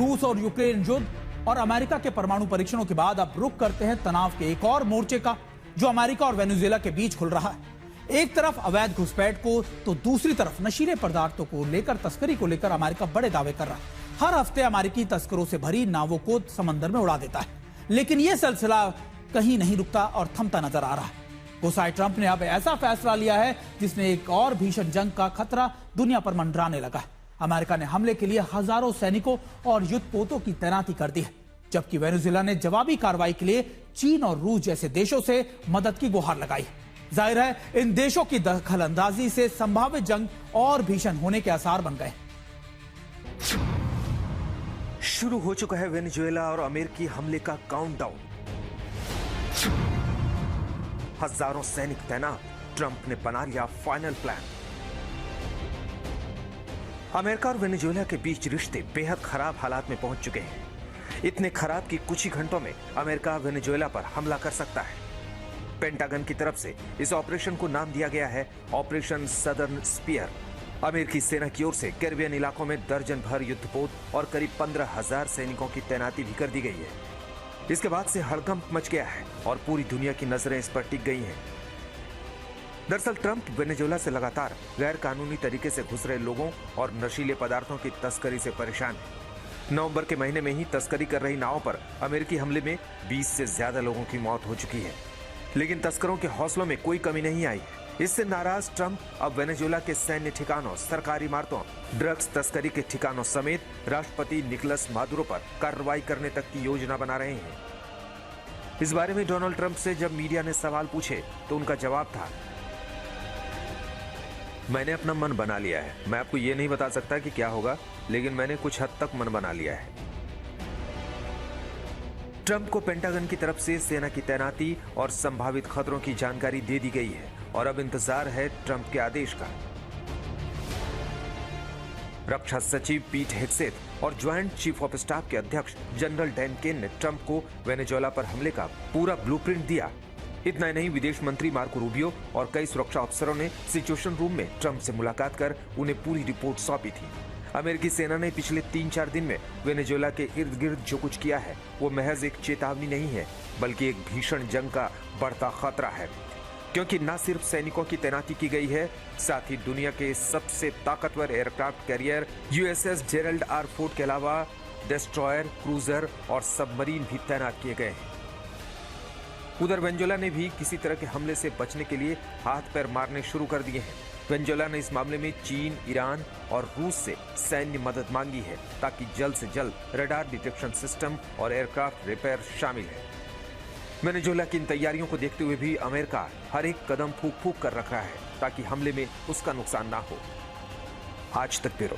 रूस और यूक्रेन युद्ध और अमेरिका के परमाणु परीक्षणों के बाद अब रुख करते हैं तनाव के एक और मोर्चे का, जो अमेरिका और वेनेजुएला के बीच खुल रहा है। एक तरफ अवैध घुसपैठ को तो दूसरी तरफ नशीले पदार्थों को लेकर तस्करी को लेकर अमेरिका बड़े दावे कर रहा है। हर हफ्ते अमेरिकी तस्करों से भरी नावों को समंदर में उड़ा देता है, लेकिन यह सिलसिला कहीं नहीं रुकता और थमता नजर आ रहा है। गोसाई ट्रंप ने अब ऐसा फैसला लिया है जिसने एक और भीषण जंग का खतरा दुनिया पर मंडराने लगा है। अमेरिका ने हमले के लिए हजारों सैनिकों और युद्धपोतों की तैनाती कर दी है, जबकि वेनेजुएला ने जवाबी कार्रवाई के लिए चीन और रूस जैसे देशों से मदद की गुहार लगाई है। जाहिर है इन देशों की दखलंदाजी से संभावित जंग और भीषण होने के आसार बन गए। शुरू हो चुका है वेनेजुएला और अमेरिकी हमले का काउंटडाउन। हजारों सैनिक तैनात, ट्रंप ने बना लिया फाइनल प्लान। अमेरिका और वेनेजुएला के बीच रिश्ते बेहद खराब हालात में पहुंच चुके हैं। इतने खराब कि कुछ ही घंटों में अमेरिका वेनेजुएला पर हमला कर सकता है। पेंटागन की तरफ से इस ऑपरेशन को नाम दिया गया है ऑपरेशन सदर्न स्पीयर। अमेरिकी सेना की ओर से कैरिबियन इलाकों में दर्जन भर युद्धपोत और करीब 15,000 सैनिकों की तैनाती भी कर दी गई है। इसके बाद से हड़कंप मच गया है और पूरी दुनिया की नजरें इस पर टिक गई हैं। दरअसल ट्रंप वेनेजुएला से लगातार गैर कानूनी तरीके से घुस रहे लोगों और नशीले पदार्थों की तस्करी से परेशान है। नवंबर के महीने में ही तस्करी कर रही नावों पर अमेरिकी हमले में 20 से ज्यादा लोगों की मौत हो चुकी है, लेकिन तस्करों के हौसलों में कोई कमी नहीं आई। इससे नाराज ट्रंप अब वेनेजुएला के सैन्य ठिकानों, सरकारी इमारतों, ड्रग्स तस्करी के ठिकानों समेत राष्ट्रपति निकोलस मादुरो पर कार्रवाई करने तक की योजना बना रहे हैं। इस बारे में डोनाल्ड ट्रंप से जब मीडिया ने सवाल पूछे तो उनका जवाब था, मैंने अपना मन बना लिया है। मैं आपको यह नहीं बता सकता कि क्या होगा, लेकिन मैंने कुछ हद तक मन बना लिया है। ट्रंप को पेंटागन की तरफ से सेना की तैनाती और संभावित खतरों की जानकारी दे दी गई है और अब इंतजार है ट्रंप के आदेश का। रक्षा सचिव पीट हेग्सेथ और ज्वाइंट चीफ ऑफ स्टाफ के अध्यक्ष जनरल डैन केन ने ट्रंप को वेनेजुएला पर हमले का पूरा ब्लूप्रिंट दिया। इतना ही नहीं, विदेश मंत्री मार्को रूबियो और कई सुरक्षा अफसरों ने सिचुएशन रूम में ट्रंप से मुलाकात कर उन्हें पूरी रिपोर्ट सौंपी थी। अमेरिकी सेना ने पिछले 3-4 दिन में वेनेजुएला के इर्द गिर्द जो कुछ किया है वो महज एक चेतावनी नहीं है, बल्कि एक भीषण जंग का बढ़ता खतरा है, क्योंकि न सिर्फ सैनिकों की तैनाती की गई है, साथ ही दुनिया के सबसे ताकतवर aircraft carrier USS Gerald R Ford के अलावा डिस्ट्रॉयर, क्रूजर और सबमरीन भी तैनात किए गए हैं। उधर वेनेजुएला ने भी किसी तरह के हमले से बचने के लिए हाथ पैर मारने शुरू कर दिए हैं। वेनेजुएला ने इस मामले में चीन, ईरान और रूस से सैन्य मदद मांगी है, ताकि जल्द से जल्द रडार डिटेक्शन सिस्टम और एयरक्राफ्ट रिपेयर शामिल है। वेनेजुएला की इन तैयारियों को देखते हुए भी अमेरिका हर एक कदम फूंक फूंक कर रख रहा है, ताकि हमले में उसका नुकसान ना हो। आज तक ब्यूरो।